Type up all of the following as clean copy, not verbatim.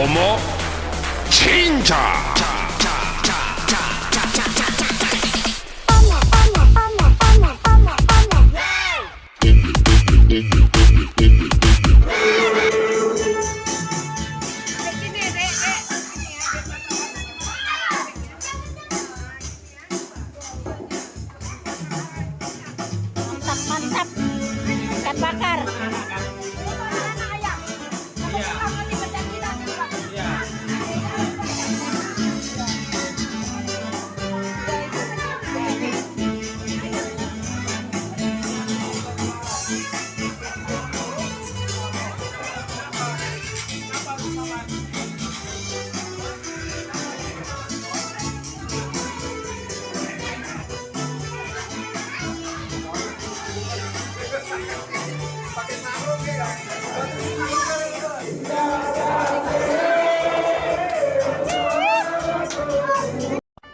Momo Cinta. Mantap, ikan bakar.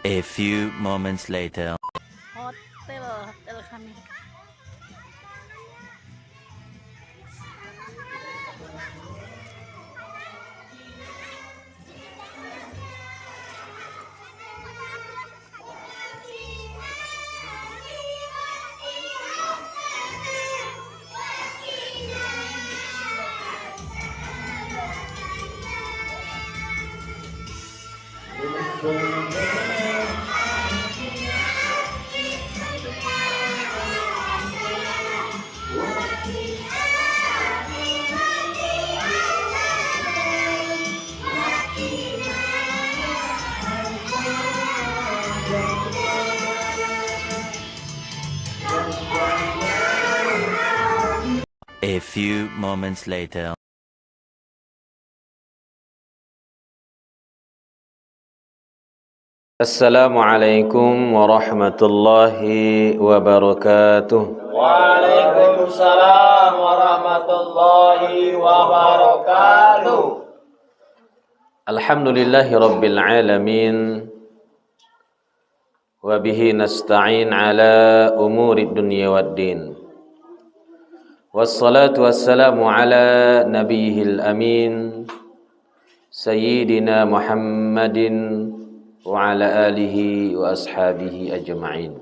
A few moments later. Hotel kami. A few moments later. Assalamualaikum warahmatullahi wabarakatuh. Waalaikumsalam warahmatullahi wabarakatuh. Alhamdulillahi rabbil alamin. Wa bihi nasta'in ala umuri dunya waddin. Wassalatu wassalamu ala nabiyil amin Sayyidina Muhammadin wa ala alihi wa ashabihi ajma'in.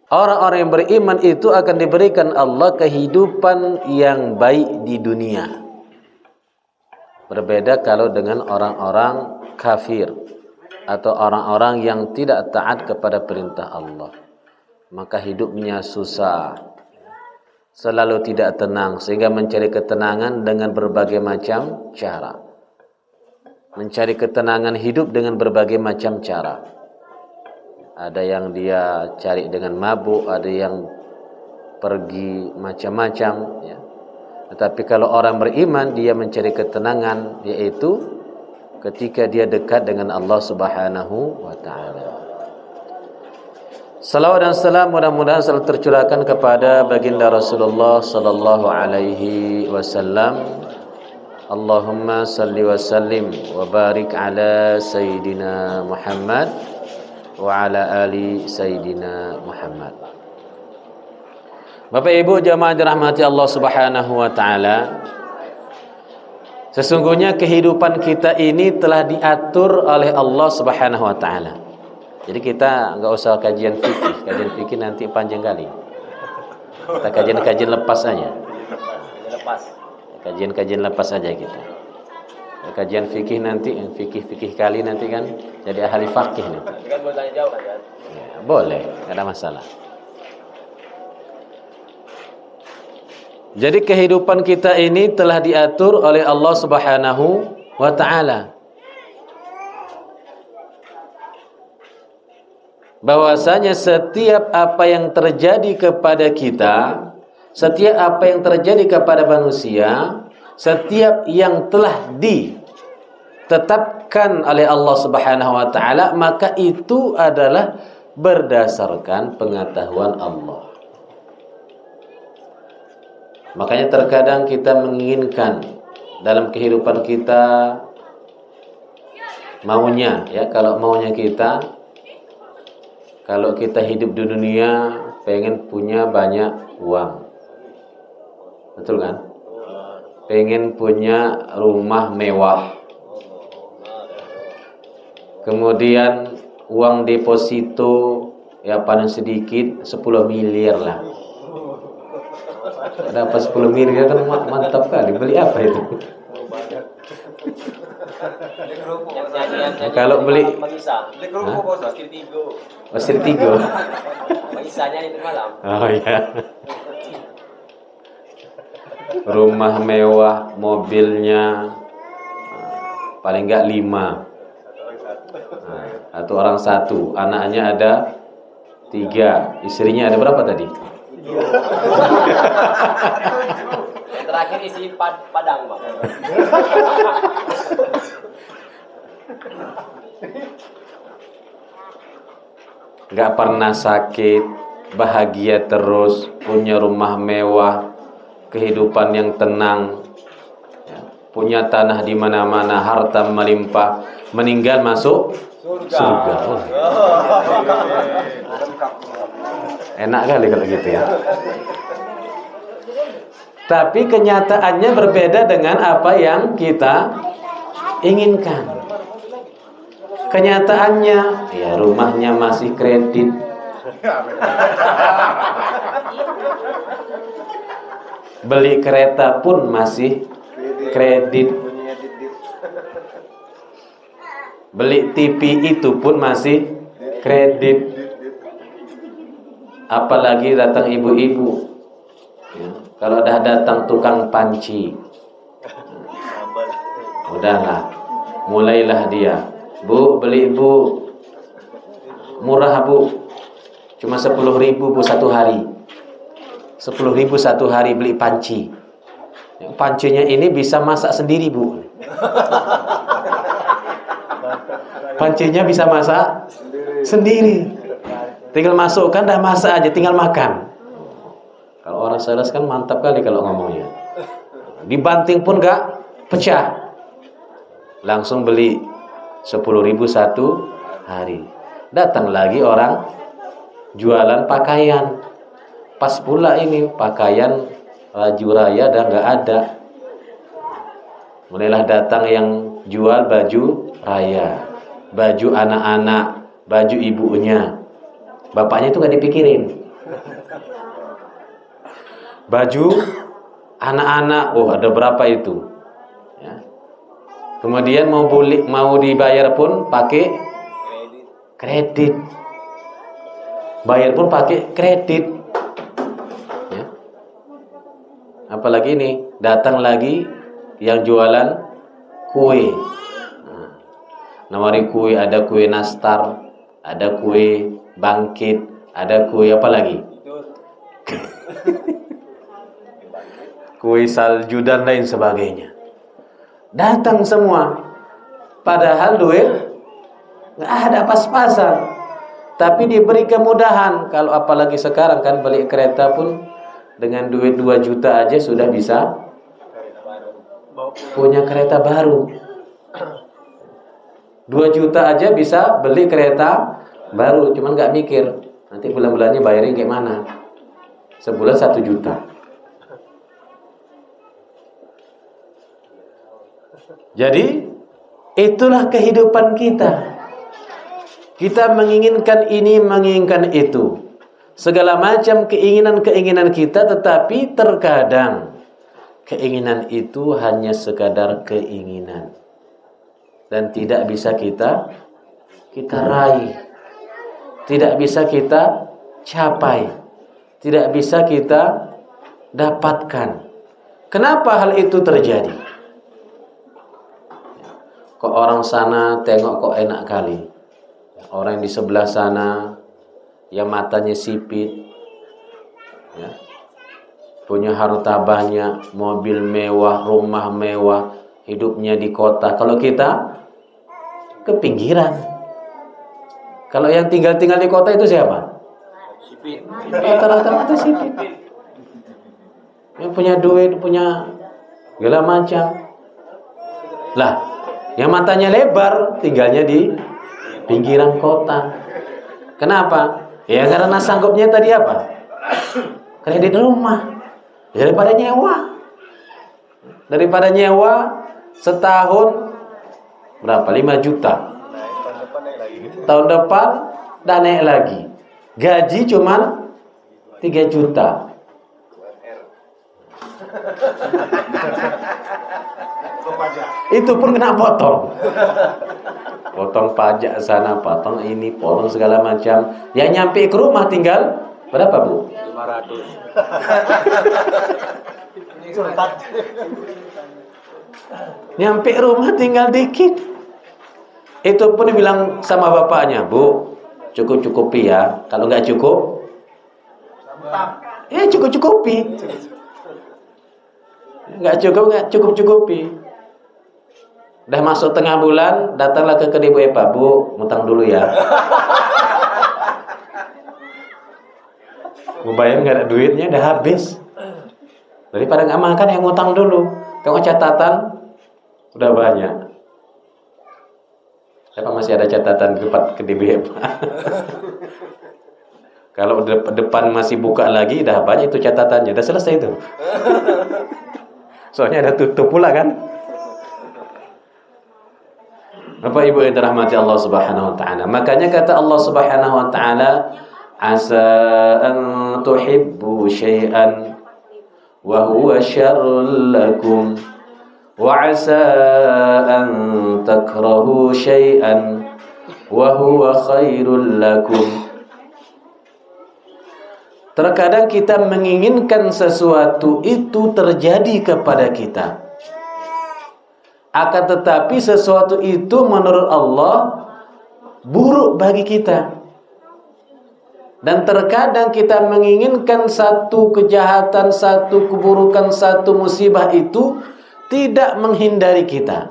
Orang-orang yang beriman itu akan diberikan Allah kehidupan yang baik di dunia. Berbeda kalau dengan orang-orang kafir atau orang-orang yang tidak taat kepada perintah Allah. Maka hidupnya susah, selalu tidak tenang, sehingga mencari ketenangan dengan berbagai macam cara. Mencari ketenangan hidup dengan berbagai macam cara. Ada yang dia cari dengan mabuk, ada yang pergi macam-macam, ya. Tetapi kalau orang beriman, dia mencari ketenangan, yaitu ketika dia dekat dengan Allah Subhanahu wa ta'ala. Salawat dan salam mudah-mudahan selalu tercurahkan kepada baginda Rasulullah sallallahu alaihi wasallam. Allahumma salli wa sallim wa barik ala Sayyidina Muhammad wa ala ali Sayyidina Muhammad. Bapak Ibu jamaah dirahmati Allah Subhanahu wa taala. Sesungguhnya kehidupan kita ini telah diatur oleh Allah Subhanahu wa taala. Jadi kita enggak usah kajian fikih. Kajian fikih nanti panjang kali. Kita kajian lepas saja. Kajian lepas saja kita. Kajian fikih nanti, fikih kali nanti kan jadi ahli fakih nanti. Kan boleh tanya jawab kan? Ya, boleh, tidak ada masalah. Jadi kehidupan kita ini telah diatur oleh Allah Subhanahu wa ta'ala. Bahwasanya setiap apa yang terjadi kepada kita, setiap apa yang terjadi kepada manusia, setiap yang telah ditetapkan oleh Allah Subhanahu wa taala, maka itu adalah berdasarkan pengetahuan Allah. Makanya terkadang kita menginginkan dalam kehidupan kita maunya, ya, kalau maunya kita, kalau kita hidup di dunia pengen punya banyak uang. Betul kan? Pengen punya rumah mewah. Kemudian uang deposito ya paling sedikit 10 miliar lah. Dapat 10 miliar kan mantap kali. Beli apa itu? Kalau beli Pasir Tigo. Isanya itu malam. Oh iya. Rumah mewah, mobilnya paling enggak 5. Atau orang 1, anaknya ada 3, istrinya ada berapa tadi? Yang terakhir isi Padang, Bang. Gak pernah sakit, bahagia terus, punya rumah mewah, kehidupan yang tenang, ya, punya tanah di mana-mana, harta melimpah, meninggal masuk surga. Oh. Enak kali kalau gitu ya. Tapi kenyataannya berbeda dengan apa yang kita inginkan. Kenyataannya, ya rumahnya masih kredit. Beli kereta pun masih kredit. Beli TV itu pun masih kredit. Apalagi datang ibu-ibu. Ya, kalau dah datang tukang panci, udahlah, mulailah dia. Bu, beli bu, murah bu, cuma 10.000 bu satu hari. 10.000 satu hari beli panci. Pancinya ini bisa masak sendiri bu. Pancinya bisa masak sendiri. Tinggal masukkan, dah masak aja, tinggal makan. Kalau orang sales kan mantap kali kalau ngomongnya. Dibanting pun gak pecah. Langsung beli 10.000 satu hari. Datang lagi orang jualan pakaian. Pas pula ini pakaian Raju Raya dah gak ada. Mulailah datang yang jual baju raya, baju anak-anak, baju ibunya. Bapaknya itu gak dipikirin. Baju anak-anak, oh ada berapa itu? Ya. Kemudian mau dibayar pun pakai kredit. Bayar pun pakai kredit. Ya. Apalagi ini, datang lagi yang jualan kue. Nah, nawari kue, ada kue nastar, ada kue bangkit, ada kue apa lagi? Kue salju dan lain sebagainya. Datang semua. Padahal duit nggak ada pas-pasan. Tapi diberi kemudahan. Kalau apalagi sekarang kan beli kereta pun dengan duit 2 juta aja sudah bisa punya kereta baru. 2 juta aja bisa beli kereta baru. Cuman nggak mikir nanti bulan-bulannya bayarin kayak mana. Sebulan 1 juta. Jadi itulah kehidupan kita. Kita menginginkan ini, menginginkan itu. Segala macam keinginan-keinginan kita, tetapi terkadang keinginan itu hanya sekadar keinginan. Dan tidak bisa kita raih. Tidak bisa kita capai. Tidak bisa kita dapatkan. Kenapa hal itu terjadi? Kok orang sana tengok kok enak kali. Orang yang di sebelah sana yang matanya sipit, ya, punya harta banyak, mobil mewah, rumah mewah, hidupnya di kota. Kalau kita ke pinggiran. Kalau yang tinggal-tinggal di kota itu siapa? Sipit. Rata-rata sipit. Yang punya duit, punya segala macam. Lah, yang matanya lebar tinggalnya di pinggiran kota. Kenapa? Ya karena sanggupnya tadi apa? Kredit rumah. Daripada nyewa. Daripada nyewa setahun berapa? 5 juta. Tahun depan dah naik lagi. Gaji cuman 3 juta. Itu pun kena potong. Potong pajak sana, potong ini, potong segala macam. Yang nyampe ke rumah tinggal berapa, Bu? 500. Nyampe rumah tinggal dikit. Itu pun dibilang sama bapaknya, Bu, cukup-cukupi ya. Kalau nggak cukup, cukup-cukupi. Nggak cukup-cukupi. Udah masuk tengah bulan, datanglah ke kedai Bu Epa, Bu, ngutang dulu ya. Mau bayar nggak ada duitnya, udah habis. Daripada nggak makan, yang ngutang dulu. Kalau catatan udah banyak. Apa masih ada catatan di depan kedai Bu Epa? Kalau depan masih buka lagi, dah banyak itu catatannya, udah selesai itu. Soalnya ada tutup pula kan. Bapak Ibu yang dirahmati Allah Subhanahu wa taala. Makanya kata Allah Subhanahu wa taala, asa an tuhibbu syai'an wa huwa syarrun lakum wa asa an takrahu syai'an wa huwa khairul lakum. Terkadang kita menginginkan sesuatu itu terjadi kepada kita. Akan tetapi sesuatu itu menurut Allah buruk bagi kita. Dan terkadang kita menginginkan satu kejahatan, satu keburukan, satu musibah itu tidak menghindari kita.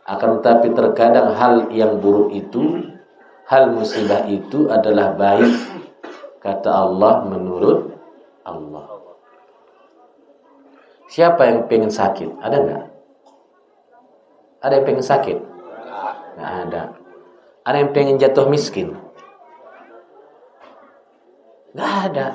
Akan tetapi terkadang hal yang buruk itu, hal musibah itu adalah baik, kata Allah, menurut Allah. Siapa yang pengen sakit? Ada enggak? Ada yang pengen sakit? Nggak ada. Ada yang pengen jatuh miskin? Nggak ada.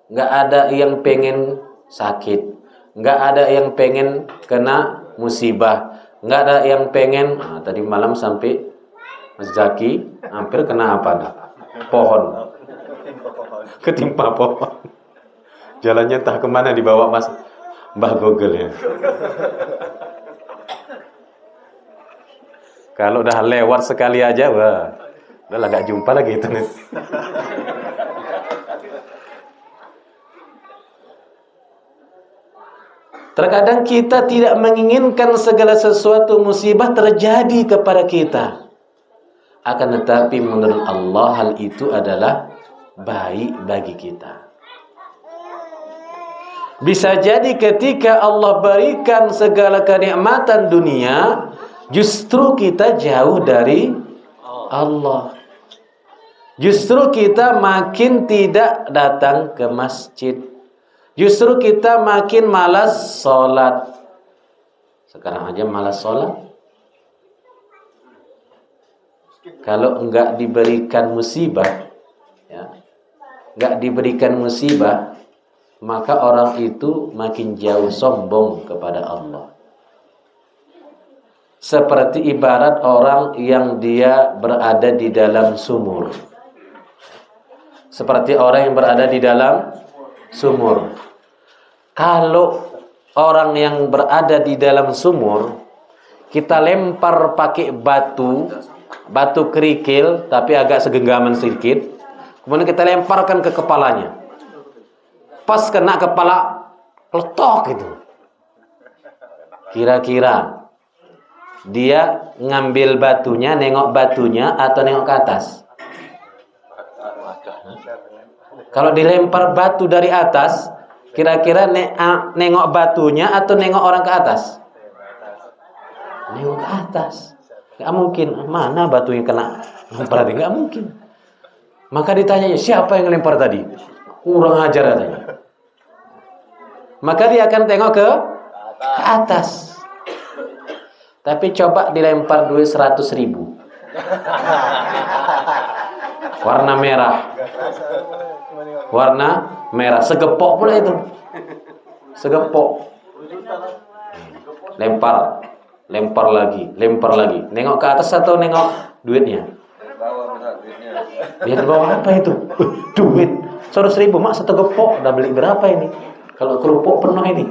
Nggak ada yang pengen sakit. Nggak ada yang pengen kena musibah. Nggak ada yang pengen. Tadi malam sampai Mas Zaki hampir kena apa dah? Pohon. Ketimpa pohon. Jalannya entah kemana dibawa Mas Mbah Google ya. Kalau udah lewat sekali aja, wah, udah lah gak jumpa lagi itu. Terkadang kita tidak menginginkan segala sesuatu musibah terjadi kepada kita. Akan tetapi menurut Allah hal itu adalah baik bagi kita. Bisa jadi ketika Allah berikan segala kenikmatan dunia, justru kita jauh dari Allah. Justru kita makin tidak datang ke masjid. Justru kita makin malas sholat. Sekarang aja malas sholat. Kalau enggak diberikan musibah, ya, enggak diberikan musibah, maka orang itu makin jauh sombong kepada Allah. Seperti ibarat orang yang dia berada di dalam sumur. Seperti orang yang berada di dalam sumur. Kalau orang yang berada di dalam sumur, kita lempar pakai batu kerikil, tapi agak segenggaman sedikit. Kemudian kita lemparkan ke kepalanya. Pas kena kepala, letok gitu. Kira-kira dia ngambil batunya, nengok batunya atau nengok ke atas? Kalau dilempar batu dari atas, kira-kira nengok batunya atau nengok orang ke atas? Nengok ke atas. Gak mungkin. Mana batu yang kena lempar tadi? Gak mungkin. Maka ditanya, siapa yang lempar tadi? Kurang ajar katanya. Maka dia akan tengok ke atas. Tapi coba dilempar duit 100.000. Warna merah. Warna merah. Segepok pula itu. Segepok. Lempar. lempar lagi. Nengok ke atas atau nengok duitnya? Lihat di bawah apa itu? Duit. 100.000 mak, satu gepok. Udah beli berapa ini? Kalau kerupuk penuh ini.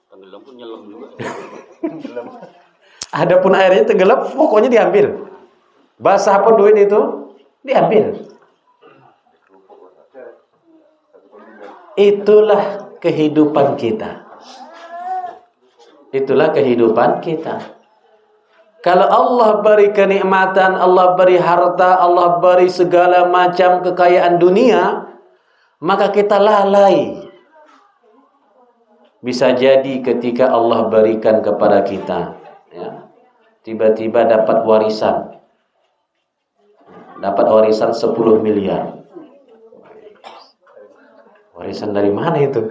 Tenggelam pun nyelam juga. Adapun airnya tenggelam, pokoknya diambil. Basah pun duit itu diambil. Itulah kehidupan kita. Itulah kehidupan kita. Kalau Allah beri kenikmatan, Allah beri harta, Allah beri segala macam kekayaan dunia, maka kita lalai. Bisa jadi ketika Allah berikan kepada kita, ya, tiba-tiba dapat warisan. Dapat warisan 10 miliar. Warisan dari mana itu?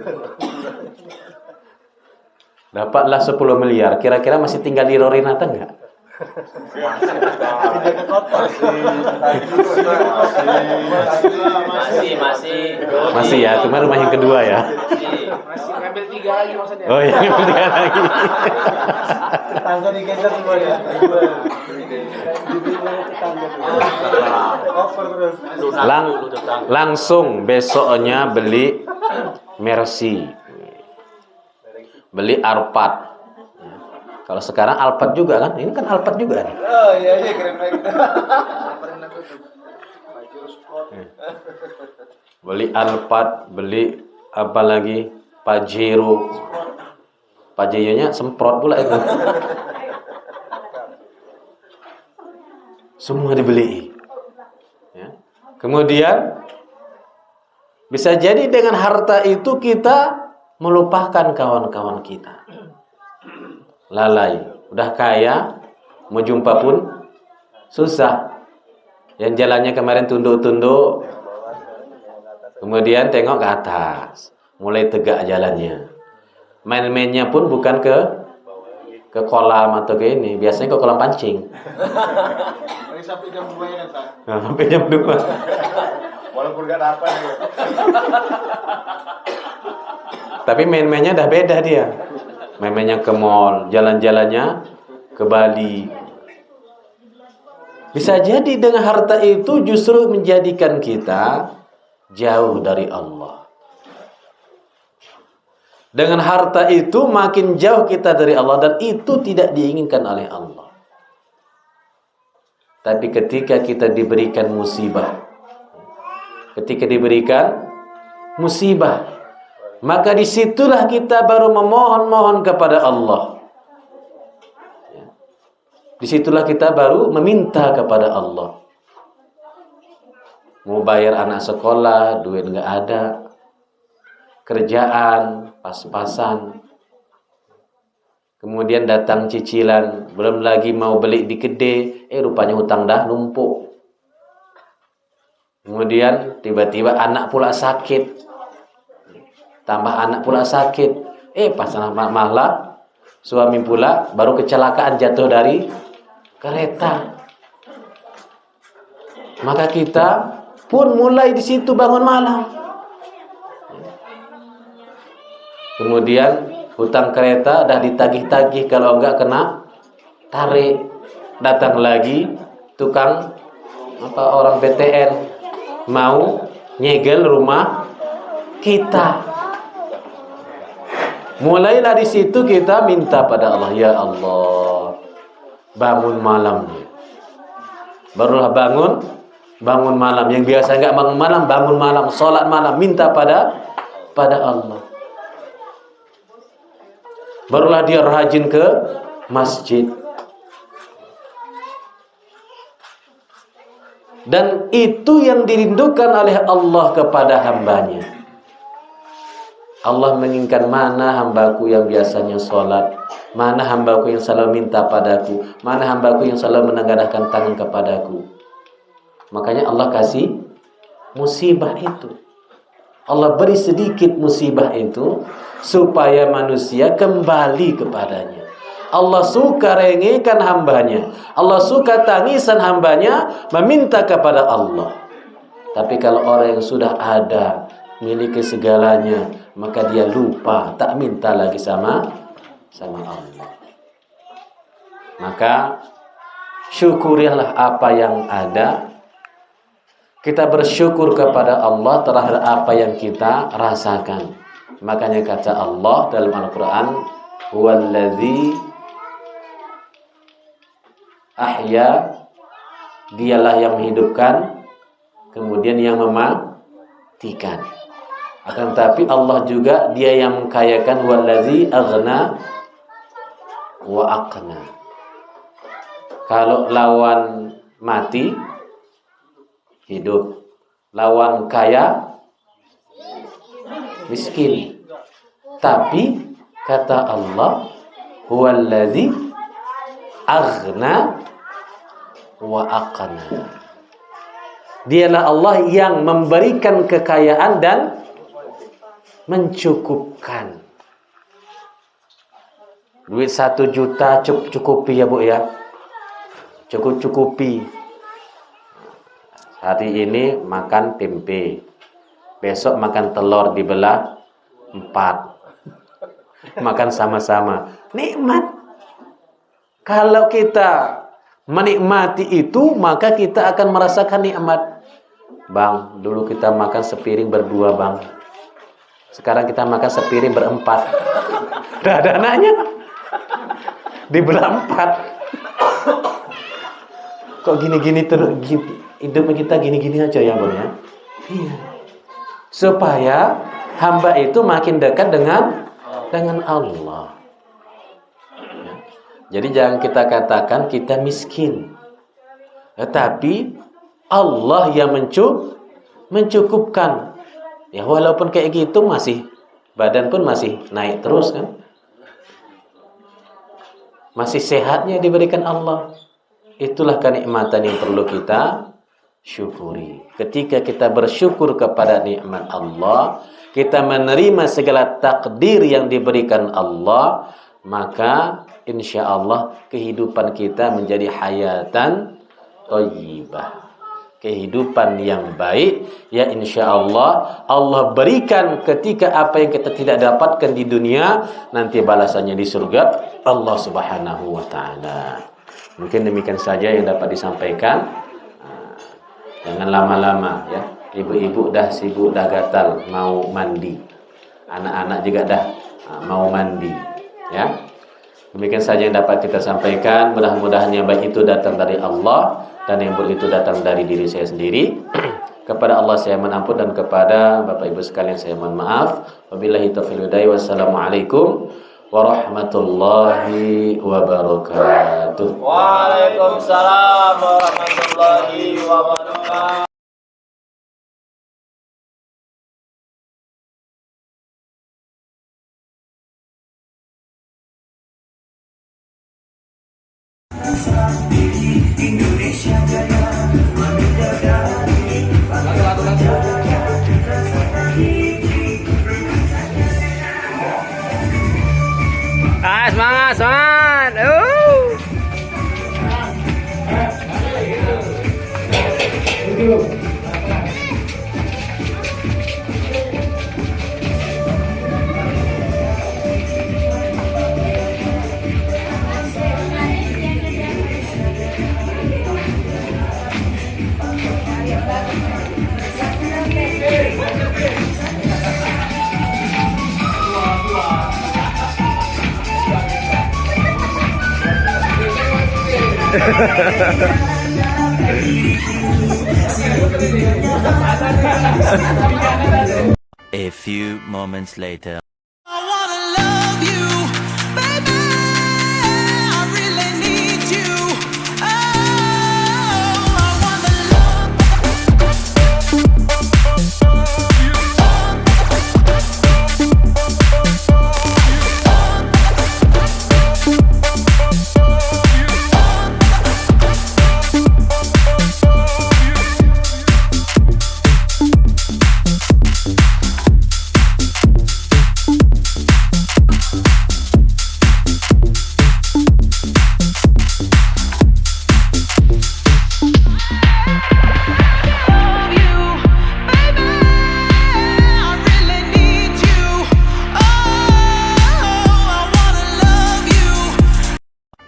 Dapatlah 10 miliar. Kira-kira masih tinggal di Rorinata enggak? Masih ya, cuma rumah yang kedua ya. Masih ngambil 3 lagi maksudnya. Oh iya, ngambil 3 lagi. Tangga digeser semua ya. Langsung besoknya beli Mercy, beli Alphard. Kalau sekarang Alphard juga kan? Ini kan Alphard juga nih. Oh iya keren banget. Beli Alphard, beli apa lagi? Pajero. Pajeronya semprot pula itu. Semua dibeli. Ya. Kemudian bisa jadi dengan harta itu kita melupakan kawan-kawan kita. Lalai, udah kaya, mau jumpa pun susah. Yang jalannya kemarin tunduk-tunduk, kemudian tengok ke atas, mulai tegak jalannya. Main-mainnya pun bukan ke kolam atau ke ini, biasanya ke kolam pancing. Sampai jam 2 ya kan? Nah, sampai jam 2. Walaupun gak dapat ya. Tapi main-mainnya udah beda dia. Main-mainnya ke mall, jalan-jalannya ke Bali. Bisa jadi dengan harta itu justru menjadikan kita jauh dari Allah. Dengan harta itu makin jauh kita dari Allah, dan itu tidak diinginkan oleh Allah. Tapi ketika kita diberikan musibah, maka disitulah kita baru memohon-mohon kepada Allah. Disitulah kita baru meminta kepada Allah. Mau bayar anak sekolah, duit nggak ada. Kerjaan, pas-pasan. Kemudian datang cicilan, belum lagi mau beli di gede, rupanya hutang dah numpuk. Kemudian tiba-tiba anak pula sakit. Tambah anak pula sakit. Pas malah suami pula baru kecelakaan jatuh dari kereta. Maka kita pun mulai di situ bangun malam. Kemudian hutang kereta dah ditagih-tagih, kalau enggak kena tarik. Datang lagi tukang orang PTN mau nyegel rumah kita. Mulailah di situ kita minta pada Allah, ya Allah, bangun malamnya. Barulah bangun malam. Yang biasa enggak bangun malam, sholat malam, minta pada Allah. Barulah dia rajin ke masjid. Dan itu yang dirindukan oleh Allah kepada hambanya. Allah menginginkan, mana hambaku yang biasanya sholat, mana hambaku yang selalu minta padaku, mana hambaku yang selalu menengadahkan tangan kepadaku. Makanya Allah kasih musibah itu. Allah beri sedikit musibah itu supaya manusia kembali kepadanya. Allah suka rengekan hambanya, Allah suka tangisan hambanya meminta kepada Allah. Tapi kalau orang yang sudah ada, miliki segalanya, maka dia lupa, tak minta lagi sama sama Allah. Maka syukurilah apa yang ada. Kita bersyukur kepada Allah terhadap apa yang kita rasakan. Makanya kata Allah dalam Al-Quran, huwallazi ahya, dialah yang menghidupkan, kemudian yang mematikan. Akan tetapi Allah juga dia yang mengkayakan, huwallazi aghna wa aqna. Kalau lawan mati, hidup. Lawan kaya, miskin. Tapi kata Allah, huwallazi aghna wa aqna. Dialah Allah yang memberikan kekayaan dan mencukupkan. Duit 1 juta cukupi ya Bu ya. Cukupi. Hari ini makan tempe, besok makan telur dibelah 4, makan sama-sama, nikmat. Kalau kita menikmati itu, maka kita akan merasakan nikmat. Bang, dulu kita makan sepiring berdua bang, sekarang kita makan sepiring berempat. Udah ada anaknya, dibelah 4. Kok gini-gini terus, hidup kita gini-gini aja ya Bang ya? Iya. Supaya hamba itu makin dekat dengan Allah. Ya. Jadi jangan kita katakan kita miskin. Tetapi Allah yang mencukupkan. Ya walaupun kayak gitu masih badan pun masih naik terus kan? Masih sehatnya diberikan Allah. Itulah kenikmatan yang perlu kita syukuri. Ketika kita bersyukur kepada nikmat Allah, kita menerima segala takdir yang diberikan Allah, maka insya Allah kehidupan kita menjadi hayatan thayyibah. Kehidupan yang baik, ya insya Allah Allah berikan ketika apa yang kita tidak dapatkan di dunia, nanti balasannya di surga Allah Subhanahu wa ta'ala. Mungkin demikian saja yang dapat disampaikan. Jangan lama-lama ya. Ibu-ibu dah sibuk, dah gatal mau mandi. Anak-anak juga dah mau mandi ya. Demikian saja yang dapat kita sampaikan. Mudah-mudahan yang baik itu datang dari Allah dan yang buruk itu datang dari diri saya sendiri. Kepada Allah saya mohon ampun dan kepada Bapak Ibu sekalian saya mohon maaf. Wabillahi taufiq wal hidayah. Wassalamualaikum warahmatullahi wabarakatuh. Waalaikumsalam warahmatullahi wabarakatuh. Semangat, semangat. A few moments later.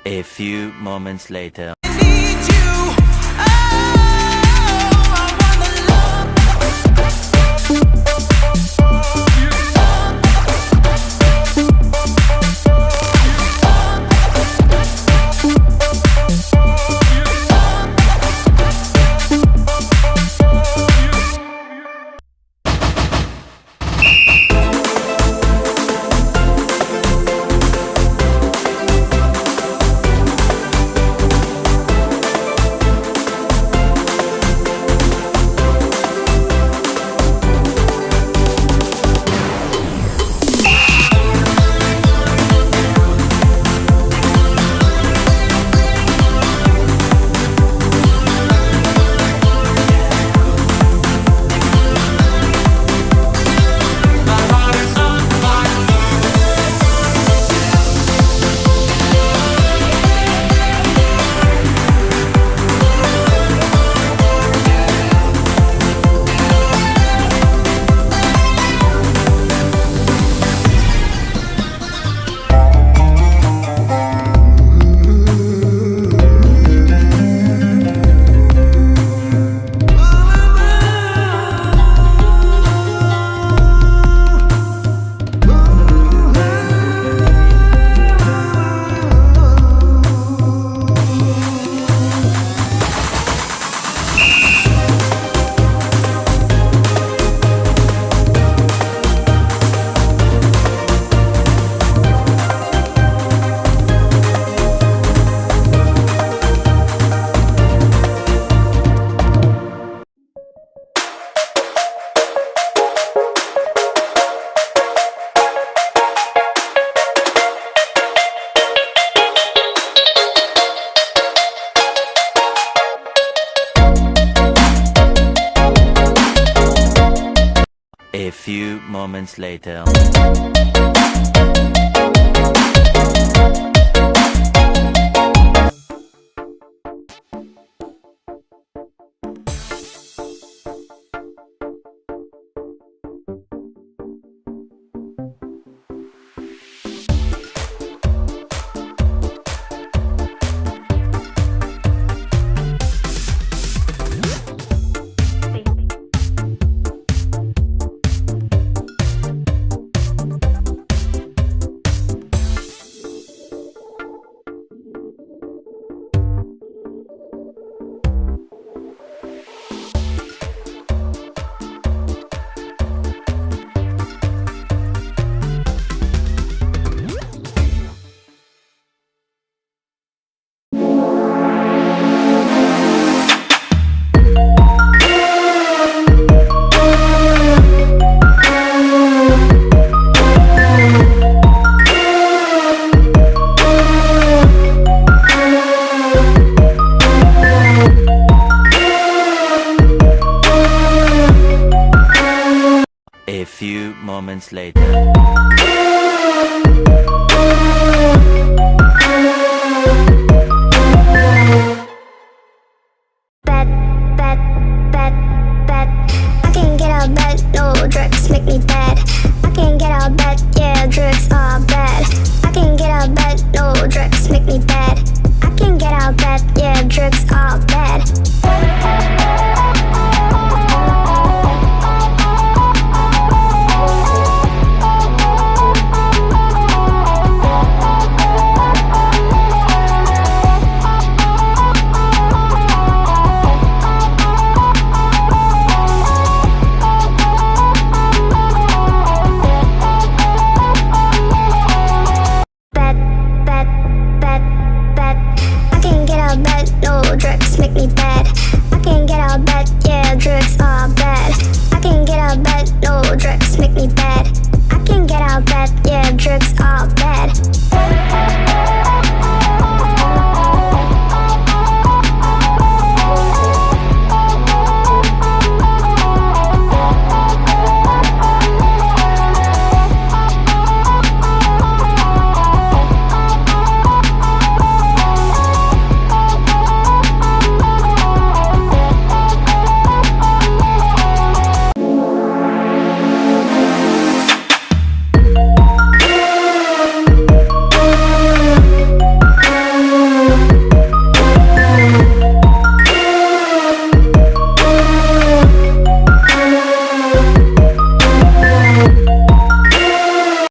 A few moments later. A few moments later. A few moments later.